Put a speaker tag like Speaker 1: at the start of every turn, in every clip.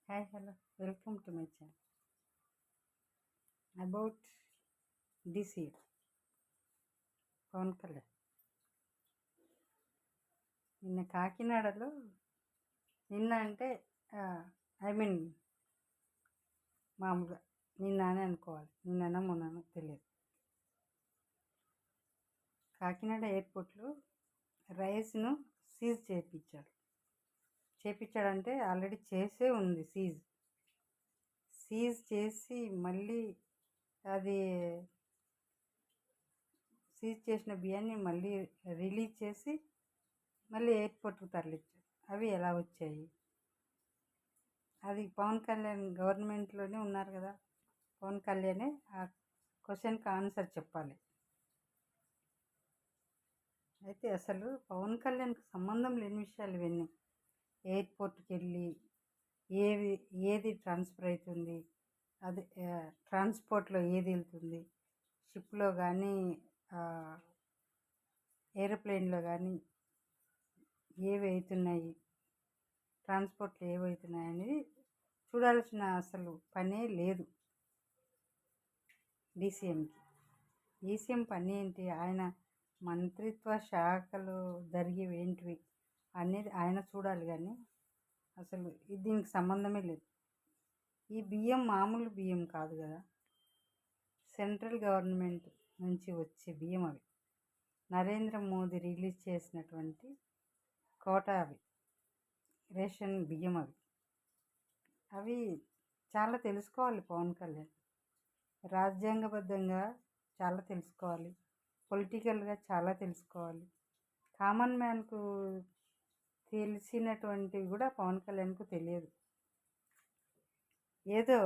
Speaker 1: Hi, hello, welcome to my channel. About this year, Pawan Kalyan నిన్న కాకినాడలో నిన్న అంటే ఐ మీన్ మామూలుగా నిన్న అని అనుకోవాలి, నిన్ననో మొన్ననో తెలియదు. కాకినాడ ఎయిర్పోర్ట్లో రైస్ను సీజ్ చేయించాడంటే ఆల్రెడీ చేసే ఉంది సీజ్ చేసి మళ్ళీ అది సీజ్ చేసిన బియ్యాన్ని మళ్ళీ రిలీజ్ చేసి మళ్ళీ ఎయిర్పోర్ట్కి తరలించారు. అవి ఎలా వచ్చాయి? అది పవన్ కళ్యాణ్ గవర్నమెంట్లోనే ఉన్నారు కదా, పవన్ కళ్యాణే ఆ క్వశ్చన్కి ఆన్సర్ చెప్పాలి. అయితే అసలు పవన్ కళ్యాణ్కి సంబంధం లేని విషయాలు ఇవన్నీ. ఎయిర్పోర్ట్కి వెళ్ళి ఏది ట్రాన్స్ఫర్ అవుతుంది, అది ట్రాన్స్పోర్ట్లో ఏది వెళ్తుంది, షిప్లో కానీ ఏరోప్లేన్లో కానీ ఏవి అవుతున్నాయి, ట్రాన్స్పోర్ట్లో ఏవవుతున్నాయి అనేది చూడాల్సిన అసలు పనే లేదు డీసీఎంకి. డీసీఎం పని ఏంటి, ఆయన మంత్రిత్వ శాఖలు జరిగేవి ఏంటివి అనేది ఆయన చూడాలి. కానీ అసలు దీనికి సంబంధమే లేదు. ఈ బియ్యం మామూలు బియ్యం కాదు కదా, సెంట్రల్ గవర్నమెంట్ నుంచి వచ్చే బియ్యం. అవి నరేంద్ర మోదీ రిలీజ్ చేసినటువంటి కోటా, అవి రేషన్ బియ్యం. అవి చాలా తెలుసుకోవాలి పవన్ కళ్యాణ్. రాజ్యాంగబద్ధంగా చాలా తెలుసుకోవాలి, పొలిటికల్గా చాలా తెలుసుకోవాలి. కామన్ మ్యాన్కు తెలిసినటువంటివి కూడా పవన్ కళ్యాణ్కు తెలియదు. ఏదో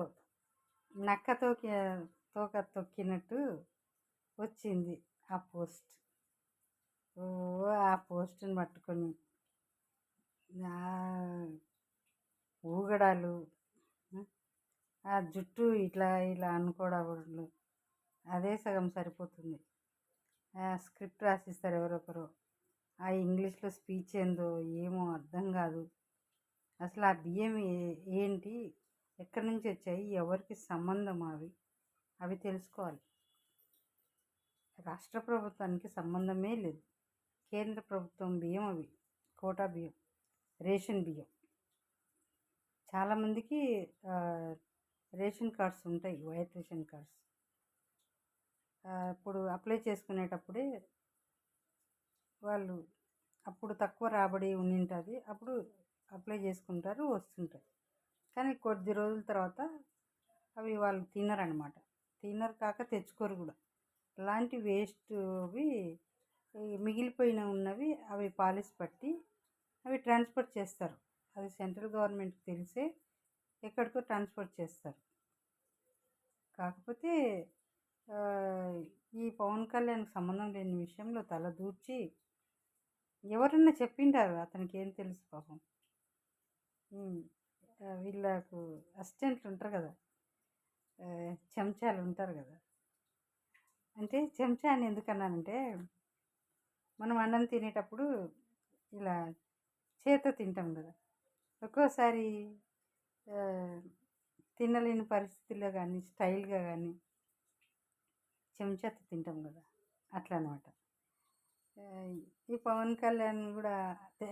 Speaker 1: తోక తొక్కినట్టు వచ్చింది ఆ పోస్ట్. ఆ పోస్టుని పట్టుకొని ఊగడాలు, ఆ జుట్టు ఇట్లా ఇలా అనుకోవడాలు, అదే సగం సరిపోతుంది. స్క్రిప్ట్ రాసిస్తారు ఎవరొకరు, ఆ ఇంగ్లీష్లో స్పీచ్ ఏందో ఏమో అర్థం కాదు. అసలు ఆ బియ్యం ఏంటి, ఎక్కడి నుంచి వచ్చాయి, ఎవరికి సంబంధం, అవి తెలుసుకోవాలి. రాష్ట్ర ప్రభుత్వానికి సంబంధమే లేదు. కేంద్ర ప్రభుత్వం బియ్యం, అవి కోటా బియ్యం, రేషన్ బియ్యం. చాలామందికి రేషన్ కార్డ్స్ ఉంటాయి, వైట్ రేషన్ కార్డ్స్. ఇప్పుడు అప్లై చేసుకునేటప్పుడే వాళ్ళు అప్పుడు తక్కువ రాబడి ఉండింటుంది, అప్పుడు అప్లై చేసుకుంటారు, వస్తుంటాయి. కానీ కొద్ది రోజుల తర్వాత అవి వాళ్ళు తినరు కాక తెచ్చుకోరు కూడా. అలాంటి వేస్ట్వి మిగిలిపోయిన ఉన్నవి అవి పాలిష్ పట్టి అవి ట్రాన్స్పోర్ట్ చేస్తారు. అది సెంట్రల్ గవర్నమెంట్కి తెలిసే ఎక్కడికో ట్రాన్స్పోర్ట్ చేస్తారు. కాకపోతే ఈ పవన్ కళ్యాణ్కి సంబంధం లేని విషయంలో తల దూర్చి ఎవరన్నా చెప్పింటారు, అతనికి ఏం తెలుసు పాపం. వీళ్ళకు అసిస్టెంట్లు ఉంటారు కదా, చెంచాలు ఉంటారు కదా. అంటే చెంచా అని ఎందుకన్నానంటే, మనం అన్నం తినేటప్పుడు ఇలా చేత తింటాం కదా, ఒక్కోసారి తినలేని పరిస్థితుల్లో కానీ స్టైల్గా కానీ చెంచాతో తింటాం కదా, అట్లా అనమాట. ఈ పవన్ కళ్యాణ్ కూడా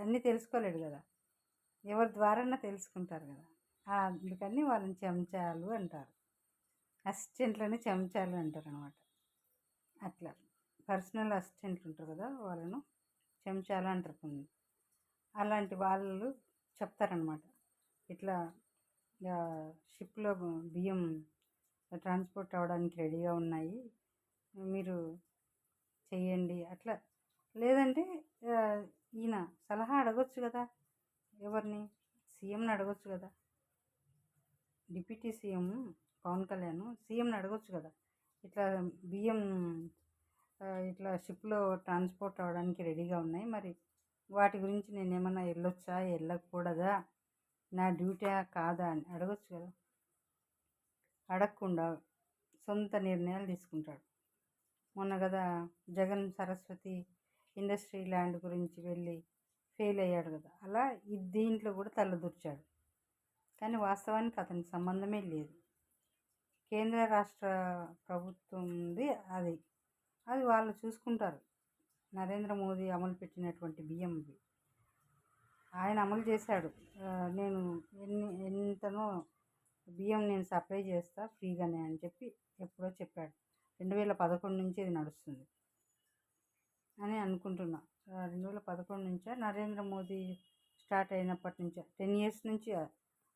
Speaker 1: అన్నీ తెలుసుకోలేడు కదా, ఎవరి ద్వారాన్నా తెలుసుకుంటారు కదా, అందుకని వాళ్ళని చెంచాలు అంటారు, అసిస్టెంట్లని చెంచాలు అంటారు అనమాట. అట్లా పర్సనల్ అసిస్టెంట్లు ఉంటారు కదా, వాళ్ళను చెంచాలు అంటారు. అలాంటి వాళ్ళు చెప్తారనమాట, ఇట్లా షిప్లో బియ్యం ట్రాన్స్పోర్ట్ అవ్వడానికి రెడీగా ఉన్నాయి, మీరు చెయ్యండి. అట్లా లేదంటే ఈయన సలహా అడగొచ్చు కదా, ఎవరిని, సీఎంని అడగొచ్చు కదా. డిప్యూటీ సీఎం పవన్ కళ్యాణ్ సీఎంని అడగొచ్చు కదా, ఇట్లా బియ్యం ఇట్లా షిప్లో ట్రాన్స్పోర్ట్ అవ్వడానికి రెడీగా ఉన్నాయి, మరి వాటి గురించి నేను ఏమన్నా వెళ్ళొచ్చా, వెళ్ళకూడదా, నా డ్యూటీ కాదా అని అడగొచ్చు కదా. అడగకుండా సొంత నిర్ణయాలు తీసుకుంటాడు. మొన్న కదా జగన్ సరస్వతి ఇండస్ట్రీ ల్యాండ్ గురించి వెళ్ళి ఫెయిల్ అయ్యాడు కదా, అలా దీంట్లో కూడా తలదూర్చాడు. కానీ వాస్తవానికి అతనికి సంబంధమే లేదు. కేంద్ర రాష్ట్ర ప్రభుత్వంది అది. అది వాళ్ళు చూసుకుంటారు. నరేంద్ర మోదీ అమలు పెట్టినటువంటి బియ్యం ఇవి. ఆయన అమలు చేశాడు. నేను ఎంతనో బియ్యం నేను సప్లై చేస్తా ఫ్రీగానే అని చెప్పి ఎప్పుడో చెప్పాడు. 2011 నుంచి ఇది నడుస్తుంది అని అనుకుంటున్నా. 2011 నుంచా నరేంద్ర మోదీ స్టార్ట్ అయినప్పటి నుంచా 10 ఇయర్స్ నుంచి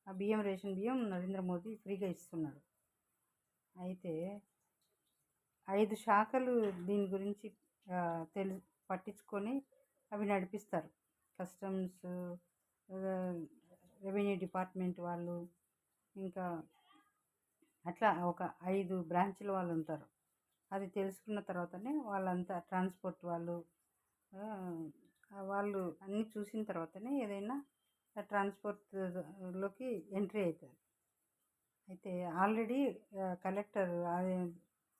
Speaker 1: ఆ బియ్యం రేషన్ బియ్యం నరేంద్ర మోదీ ఫ్రీగా ఇస్తున్నాడు. అయితే 5 శాఖలు దీని గురించి పట్టించుకొని అవి నడిపిస్తారు. కస్టమ్స్, రెవెన్యూ డిపార్ట్మెంట్ వాళ్ళు, ఇంకా అట్లా ఒక 5 బ్రాంచ్ల వాళ్ళు ఉంటారు. అది తెలుసుకున్న తర్వాతనే వాళ్ళంతా ట్రాన్స్పోర్ట్ వాళ్ళు వాళ్ళు అన్నీ చూసిన తర్వాతనే ఏదైనా ట్రాన్స్పోర్ట్లోకి ఎంట్రీ అవుతుంది. అయితే ఆల్రెడీ కలెక్టర్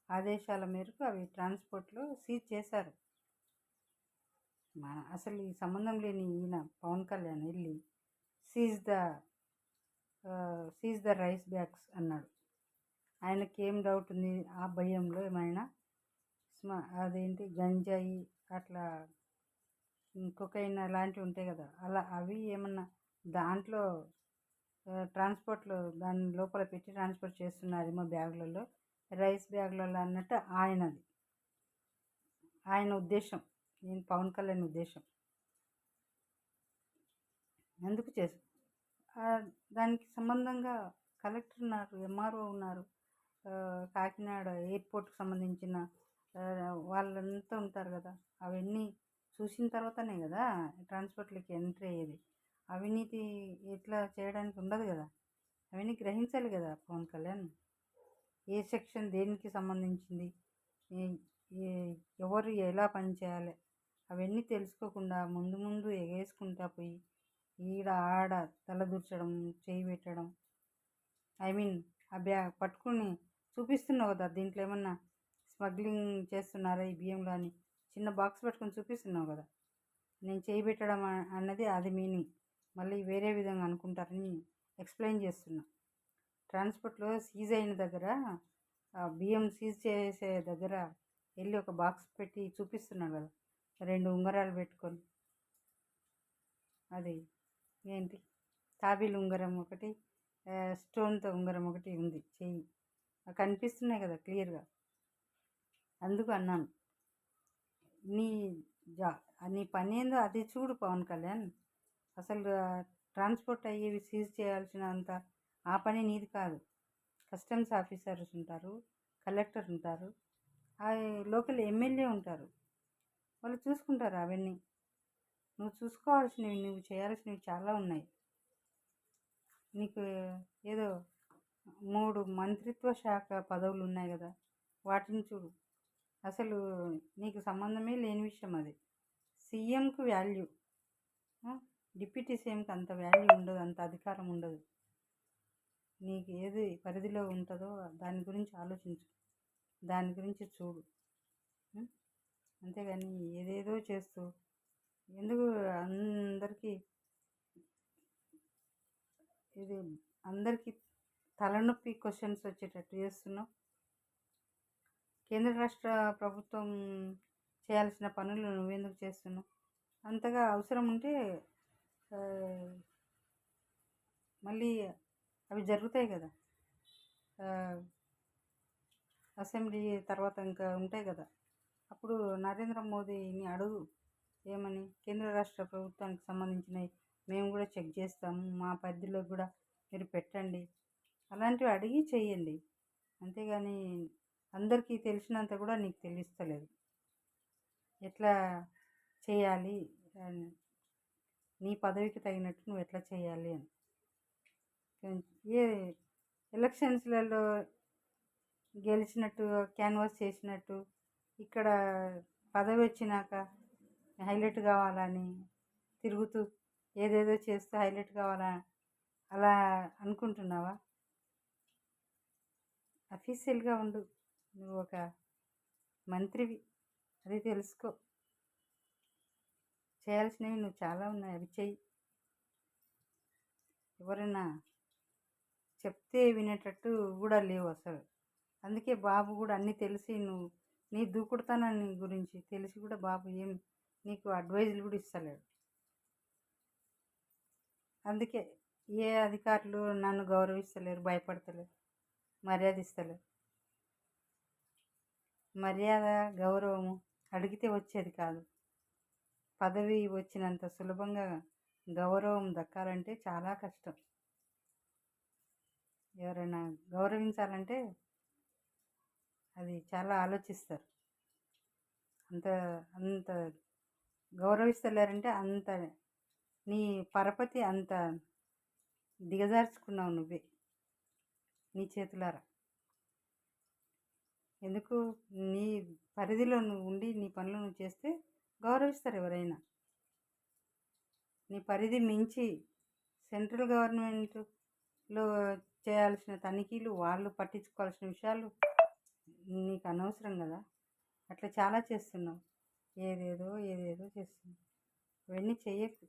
Speaker 1: ఆదేశాల మేరకు అవి ట్రాన్స్పోర్ట్లో సీజ్ చేశారు. అసలు ఈ సంబంధం లేని ఈయన పవన్ కళ్యాణ్ వెళ్ళి సీజ్ ద రైస్ బ్యాగ్స్ అన్నాడు. ఆయనకి ఏం డౌట్ ఉంది ఆ భయంలో ఏమైనా అదేంటి గంజాయి అట్లా కొకైన్ అలాంటివి ఉంటాయి కదా, అలా అవి ఏమన్నా దాంట్లో ట్రాన్స్పోర్ట్లో దాని లోపల పెట్టి ట్రాన్స్పోర్ట్ చేస్తున్నారేమో బ్యాగులలో, రైస్ బ్యాగులలో అన్నట్టు ఆయన ఉద్దేశం. నేను పవన్ కళ్యాణ్ ఉద్దేశం ఎందుకు దానికి సంబంధంగా కలెక్టర్ ఉన్నారు, ఎంఆర్ఓ ఉన్నారు, కాకినాడ ఎయిర్పోర్ట్కి సంబంధించిన వాళ్ళంతా ఉంటారు కదా. అవన్నీ చూసిన తర్వాతనే కదా ట్రాన్స్పోర్ట్లోకి ఎంట్రీ అయ్యేది. అవినీతి ఇట్లా చేయడానికి ఉండదు కదా. అవన్నీ గ్రహించాలి కదా పవన్ కళ్యాణ్. ఏ సెక్షన్ దేనికి సంబంధించింది, ఎవరు ఎలా పనిచేయాలి అవన్నీ తెలుసుకోకుండా ముందు ఎగేసుకుంటా పోయి ఈడ ఆడ తలదూర్చడం, చేయి పెట్టడం. ఆ బ్యాగ్ పట్టుకుని చూపిస్తున్నావు కదా, దీంట్లో ఏమన్నా స్మగ్లింగ్ చేస్తున్నారా ఈ బియ్యంలో అని చిన్న బాక్స్ పట్టుకొని చూపిస్తున్నావు కదా. నేను చేయి పెట్టడం అన్నది అది మీనింగ్, మళ్ళీ వేరే విధంగా అనుకుంటారని ఎక్స్ప్లెయిన్ చేస్తున్నా. ట్రాన్స్పోర్ట్లో సీజ్ అయిన దగ్గర, బియ్యం సీజ్ చేసే దగ్గర వెళ్ళి ఒక బాక్స్ పెట్టి చూపిస్తున్నాడు కదా, 2 ఉంగరాలు పెట్టుకొని. అది ఏంటి తాబేలు ఉంగరం ఒకటి, స్టోన్తో ఉంగరం ఒకటి ఉంది, చెయ్యి కనిపిస్తున్నాయి కదా క్లియర్గా. అందుకు అన్నాను, నీ పని ఏందో అది చూడు పవన్ కళ్యాణ్. అసలు ట్రాన్స్పోర్ట్ అయ్యేవి సీజ్ చేయాల్సినంత ఆ పని నీది కాదు. కస్టమ్స్ ఆఫీసర్స్ ఉంటారు, కలెక్టర్ ఉంటారు, ఆ లోకల్ ఎమ్మెల్యే ఉంటారు, వాళ్ళు చూసుకుంటారు అవన్నీ. నువ్వు చూసుకోవాల్సినవి, నువ్వు చేయాల్సినవి చాలా ఉన్నాయి. నీకు ఏదో 3 మంత్రిత్వ శాఖ పదవులు ఉన్నాయి కదా, వాటిని చూడు. అసలు నీకు సంబంధమే లేని విషయం అది. సీఎంకు వాల్యూ, డిప్యూటీ సీఎంకి అంత వాల్యూ ఉండదు, అంత అధికారం ఉండదు. నీకు ఏది పరిధిలో ఉంటుందో దాని గురించి ఆలోచించు, దాని గురించి చూడు. అంతేగాని ఏదేదో చేస్తూ ఎందుకు అందరికీ తలనొప్పి క్వశ్చన్స్ వచ్చేటట్టు చేస్తున్నావు. కేంద్ర రాష్ట్ర ప్రభుత్వం చేయాల్సిన పనులు నువ్వెందుకు చేస్తున్నావు? అంతగా అవసరం ఉంటే మళ్ళీ అవి జరుగుతాయి కదా, అసెంబ్లీ తర్వాత ఇంకా ఉంటాయి కదా, అప్పుడు నరేంద్ర మోదీని అడుగు ఏమని, కేంద్ర రాష్ట్ర ప్రభుత్వానికి సంబంధించినవి మేము కూడా చెక్ చేస్తాము, మా పరిధిలో కూడా మీరు పెట్టండి, అలాంటివి అడిగి చెయ్యండి. అంతేగాని అందరికీ తెలిసినంత కూడా నీకు తెలుస్తలేదు ఎట్లా చేయాలి, నీ పదవికి తగినట్టు నువ్వు ఎట్లా చేయాలి అని. ఏ ఎలక్షన్స్లలో గెలిచినట్టు క్యాన్వాస్ చేసినట్టు ఇక్కడ పదవి వచ్చినాక హైలైట్ కావాలని తిరుగుతూ ఏదేదో చేస్తూ హైలైట్ కావాలా అలా అనుకుంటున్నావా? అఫీషియల్గా ఉండు, నువ్వు ఒక మంత్రివి, అది తెలుసుకో. చేయాల్సినవి నువ్వు చాలా ఉన్నాయి, అవి చెయ్యి. ఎవరైనా చెప్తే వినేటట్టు కూడా లేవు అసలు. అందుకే బాబు కూడా అన్నీ తెలిసి నీ దూకుడుతనాన్ని గురించి తెలిసి కూడా బాబు ఏం నీకు అడ్వైజులు కూడా ఇస్తలేడు. అందుకే ఏ అధికారులు నన్ను గౌరవిస్తలేరు, భయపడతలేరు, మర్యాద ఇస్తలేరు. మర్యాద, గౌరవము అడిగితే వచ్చేది కాదు. పదవి వచ్చినంత సులభంగా గౌరవం దక్కాలంటే చాలా కష్టం. ఎవరైనా గౌరవించాలంటే అది చాలా ఆలోచిస్తారు. అంత అంత గౌరవిస్తలేరంటే అంత నీ పరపతి అంత దిగజార్చుకున్నావు నువ్వే నీ చేతులారా. ఎందుకు నీ పరిధిలో నువ్వు ఉండి నీ పనులు నువ్వు చేస్తే గౌరవిస్తారు ఎవరైనా. నీ పరిధి మించి సెంట్రల్ గవర్నమెంట్లో చేయాల్సిన తనిఖీలు, వాళ్ళు పట్టించుకోవాల్సిన విషయాలు నీకు అనవసరం కదా. అట్లా చాలా చేస్తున్నావు, ఏదేదో చేస్తున్నావు. ఇవన్నీ చెయ్యకు.